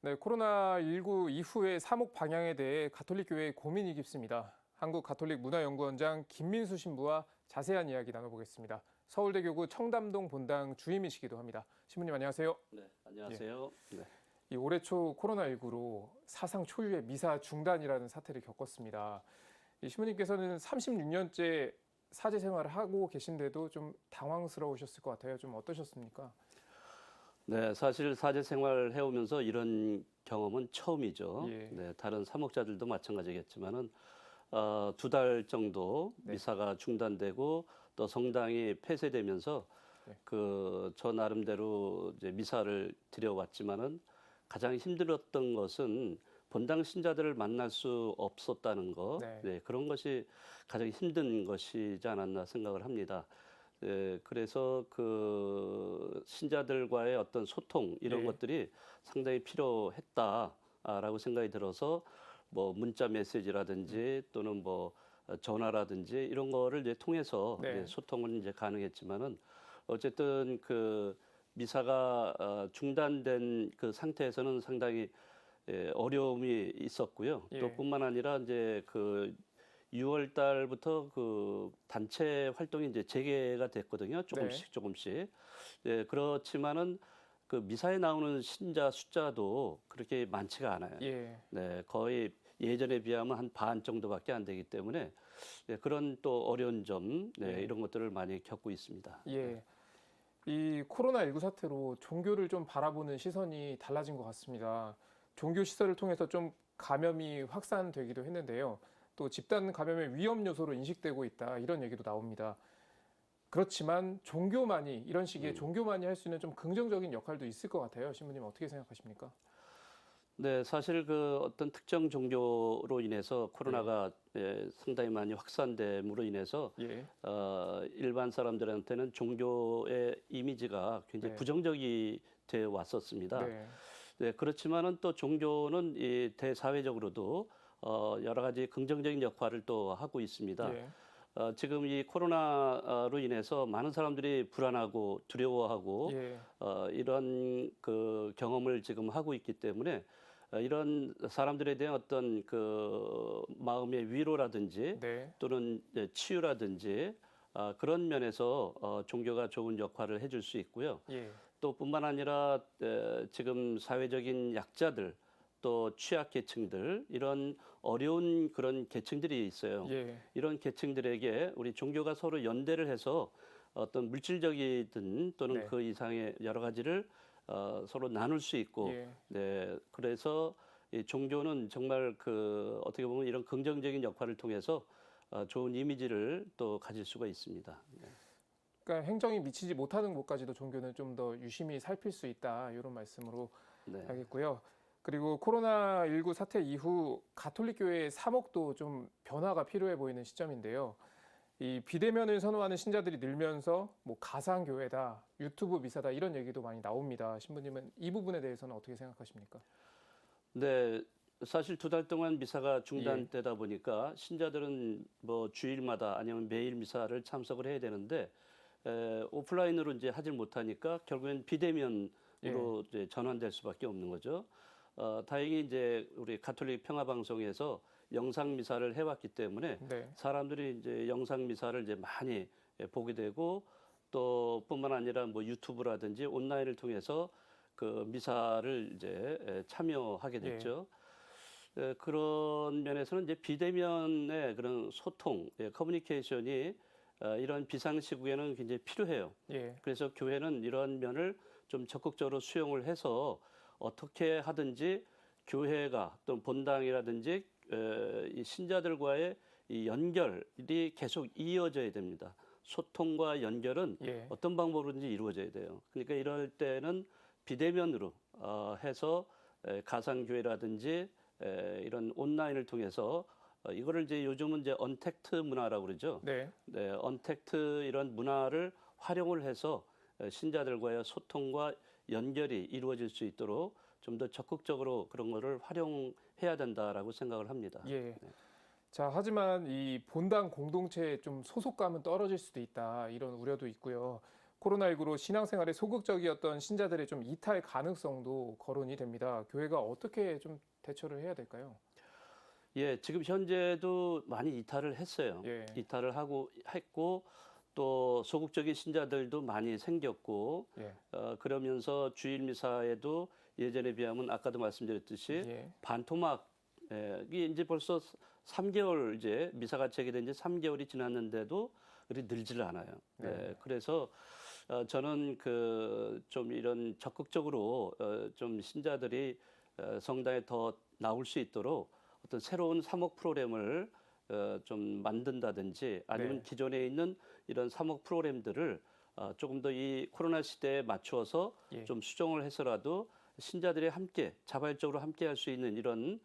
네, 코로나19 이후의 사목 방향에 대해 가톨릭교회의 고민이 깊습니다. 한국가톨릭문화연구원장 김민수 신부와 자세한 이야기 나눠보겠습니다. 서울대교구 청담동 본당 주임이시기도 합니다. 신부님 안녕하세요. 네, 안녕하세요. 예. 네. 이 올해 초 코로나19로 사상 초유의 미사 중단이라는 사태를 겪었습니다. 이 신부님께서는 36년째 사제 생활을 하고 계신데도 좀 당황스러우셨을 것 같아요. 좀 어떠셨습니까? 네, 사실 사제 생활 해오면서 이런 경험은 처음이죠. 예. 네, 다른 사목자들도 마찬가지겠지만은 2달 정도 네. 미사가 중단되고 또 성당이 폐쇄되면서 네. 저 나름대로 이제 미사를 드려왔지만은 가장 힘들었던 것은 본당 신자들을 만날 수 없었다는 거, 네. 네, 그런 것이 가장 힘든 것이지 않았나 생각을 합니다. 그래서 그 신자들과의 어떤 소통 이런 예. 것들이 상당히 필요했다라고 생각이 들어서 뭐 문자 메시지라든지 또는 뭐 전화라든지 이런 거를 이제 통해서 네. 이제 소통은 이제 가능했지만은 어쨌든 그 미사가 중단된 그 상태에서는 상당히 어려움이 있었고요. 예. 또 뿐만 아니라 이제 그 6월 달부터 그 단체 활동이 이제 재개가 됐거든요. 조금씩 네. 조금씩. 예, 그렇지만은 그 미사에 나오는 신자 숫자도 그렇게 많지가 않아요. 예. 네, 거의 예전에 비하면 한 반 정도밖에 안 되기 때문에 예, 그런 또 어려운 점, 네, 예. 이런 것들을 많이 겪고 있습니다. 네. 예. 이 코로나19 사태로 종교를 좀 바라보는 시선이 달라진 것 같습니다. 종교 시설을 통해서 좀 감염이 확산되기도 했는데요. 또 집단 감염의 위험 요소로 인식되고 있다. 이런 얘기도 나옵니다. 그렇지만 종교만이 이런 식의 종교만이 할 수 있는 좀 긍정적인 역할도 있을 것 같아요. 신부님 어떻게 생각하십니까? 네, 사실 그 어떤 특정 종교로 인해서 네. 코로나가 상당히 많이 확산됨으로 인해서 예. 일반 사람들한테는 종교의 이미지가 굉장히 네. 부정적이 되어 왔었습니다. 네. 네, 그렇지만은 또 종교는 이 대사회적으로도 여러 가지 긍정적인 역할을 또 하고 있습니다. 예. 지금 이 코로나로 인해서 많은 사람들이 불안하고 두려워하고 예. 이런 그 경험을 지금 하고 있기 때문에 이런 사람들에 대한 어떤 그 마음의 위로라든지 네. 또는 이제 치유라든지 그런 면에서 종교가 좋은 역할을 해줄 수 있고요. 예. 또 뿐만 아니라 지금 사회적인 약자들 또 취약계층들 이런 어려운 그런 계층들이 있어요. 예. 이런 계층들에게 우리 종교가 서로 연대를 해서 어떤 물질적이든 또는 네. 그 이상의 여러 가지를 서로 나눌 수 있고, 예. 네, 그래서 이 종교는 정말 그 어떻게 보면 이런 긍정적인 역할을 통해서 좋은 이미지를 또 가질 수가 있습니다. 네. 그러니까 행정이 미치지 못하는 곳까지도 종교는 좀 더 유심히 살필 수 있다. 이런 말씀으로 네. 알겠고요. 그리고 코로나19 사태 이후 가톨릭 교회의 사목도 좀 변화가 필요해 보이는 시점인데요. 이 비대면을 선호하는 신자들이 늘면서 뭐 가상 교회다, 유튜브 미사다 이런 얘기도 많이 나옵니다. 신부님은 이 부분에 대해서는 어떻게 생각하십니까? 네, 사실 2달 동안 미사가 예. 중단되다 보니까 신자들은 뭐 주일마다 아니면 매일 미사를 참석을 해야 되는데 오프라인으로 이제 하질 못하니까 결국엔 비대면으로 예. 이제 전환될 수밖에 없는 거죠. 다행히 이제 우리 가톨릭 평화방송에서 영상 미사를 해왔기 때문에 네. 사람들이 이제 영상 미사를 이제 많이 보게 되고 또 뿐만 아니라 뭐 유튜브라든지 온라인을 통해서 그 미사를 이제 참여하게 예. 됐죠. 그런 면에서는 이제 비대면의 그런 소통, 커뮤니케이션이 이런 비상시국에는 굉장히 필요해요. 예. 그래서 교회는 이런 면을 좀 적극적으로 수용을 해서 어떻게 하든지 교회가 또는 본당이라든지 이 신자들과의 이 연결이 계속 이어져야 됩니다. 소통과 연결은 예. 어떤 방법으로든지 이루어져야 돼요. 그러니까 이럴 때는 비대면으로 해서 가상교회라든지 이런 온라인을 통해서 이거를 이제 요즘은 이제 언택트 문화라고 그러죠. 네. 네, 언택트 이런 문화를 활용을 해서 신자들과의 소통과 연결이 이루어질 수 있도록 좀 더 적극적으로 그런 거를 활용해야 된다라고 생각을 합니다. 예. 네. 자, 하지만 이 본당 공동체의 좀 소속감은 떨어질 수도 있다. 이런 우려도 있고요. 코로나19로 신앙생활에 소극적이었던 신자들의 좀 이탈 가능성도 거론이 됩니다. 교회가 어떻게 좀 대처를 해야 될까요? 예, 지금 현재도 많이 이탈을 했어요. 예. 이탈을 했고 또 소극적인 신자들도 많이 생겼고 예. 그러면서 주일 미사에도 예전에 비하면 아까도 말씀드렸듯이 예. 반토막 이게 이제 벌써 3개월 이제 미사가 재개된 지 3개월이 지났는데도 그리 늘지를 않아요. 네. 그래서 저는 그 좀 이런 적극적으로 좀 신자들이 성당에 더 나올 수 있도록 어떤 새로운 사목 프로그램을 좀 만든다든지 아니면 네. 기존에 있는 이런 사목 프로그램들을 조금 더 이 코로나 시대에 맞추어서 예. 좀 수정을 해서라도 신자들이 함께 자발적으로 함께 할 수 있는 이런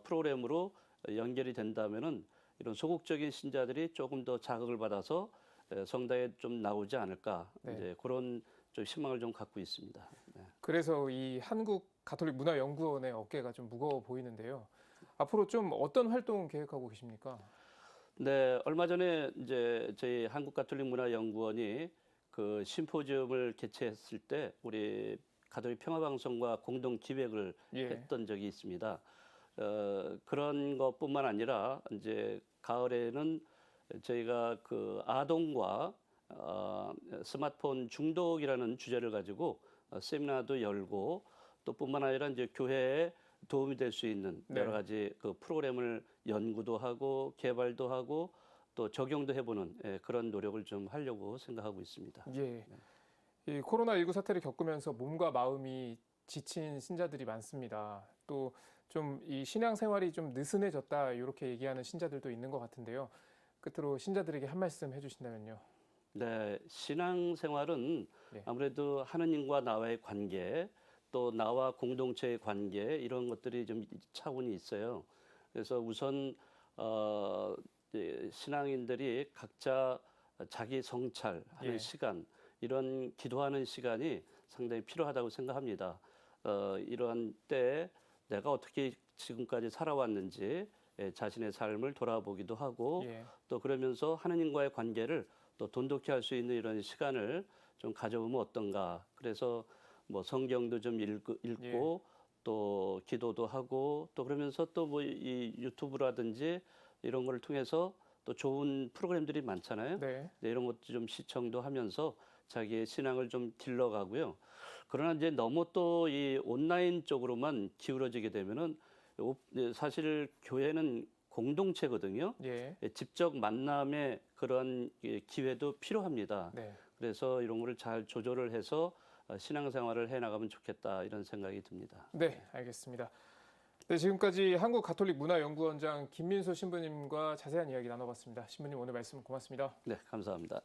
프로그램으로 연결이 된다면은 이런 소극적인 신자들이 조금 더 자극을 받아서 성당에 좀 나오지 않을까 네. 이제 그런 좀 희망을 좀 갖고 있습니다. 네. 그래서 이 한국 가톨릭 문화연구원의 어깨가 좀 무거워 보이는데요. 앞으로 좀 어떤 활동 계획하고 계십니까? 네, 얼마 전에 이제 저희 한국가톨릭문화연구원이 그 심포지엄을 개최했을 때 우리 가톨릭 평화방송과 공동 기획을 예. 했던 적이 있습니다. 그런 것뿐만 아니라 이제 가을에는 저희가 그 아동과 스마트폰 중독이라는 주제를 가지고 세미나도 열고 또 뿐만 아니라 이제 교회에 도움이 될 수 있는 네. 여러 가지 그 프로그램을 연구도 하고 개발도 하고 또 적용도 해보는 그런 노력을 좀 하려고 생각하고 있습니다. 예. 이 코로나19 사태를 겪으면서 몸과 마음이 지친 신자들이 많습니다. 또 좀 이 신앙생활이 좀 느슨해졌다 이렇게 얘기하는 신자들도 있는 것 같은데요. 끝으로 신자들에게 한 말씀 해주신다면요. 네, 신앙생활은 네. 아무래도 하느님과 나와의 관계, 또 나와 공동체의 관계 이런 것들이 좀 차원이 있어요. 그래서 우선 신앙인들이 각자 자기 성찰하는 예. 시간, 이런 기도하는 시간이 상당히 필요하다고 생각합니다. 이러한 때에 내가 어떻게 지금까지 살아왔는지 자신의 삶을 돌아보기도 하고 예. 또 그러면서 하느님과의 관계를 또 돈독히 할 수 있는 이런 시간을 좀 가져보면 어떤가. 그래서 뭐 성경도 좀 읽고 예. 또 기도도 하고 또 그러면서 또 뭐 이 유튜브라든지 이런 걸 통해서 또 좋은 프로그램들이 많잖아요. 네. 네, 이런 것도 좀 시청도 하면서 자기의 신앙을 좀 길러가고요. 그러나 이제 너무 또 이 온라인 쪽으로만 기울어지게 되면은 사실 교회는 공동체거든요. 예. 직접 만남의 그런 기회도 필요합니다. 네. 그래서 이런 거를 잘 조절을 해서 신앙생활을 해나가면 좋겠다 이런 생각이 듭니다. 네, 알겠습니다. 네, 지금까지 한국가톨릭문화연구원장 김민수 신부님과 자세한 이야기 나눠봤습니다. 신부님 오늘 말씀 고맙습니다. 네, 감사합니다.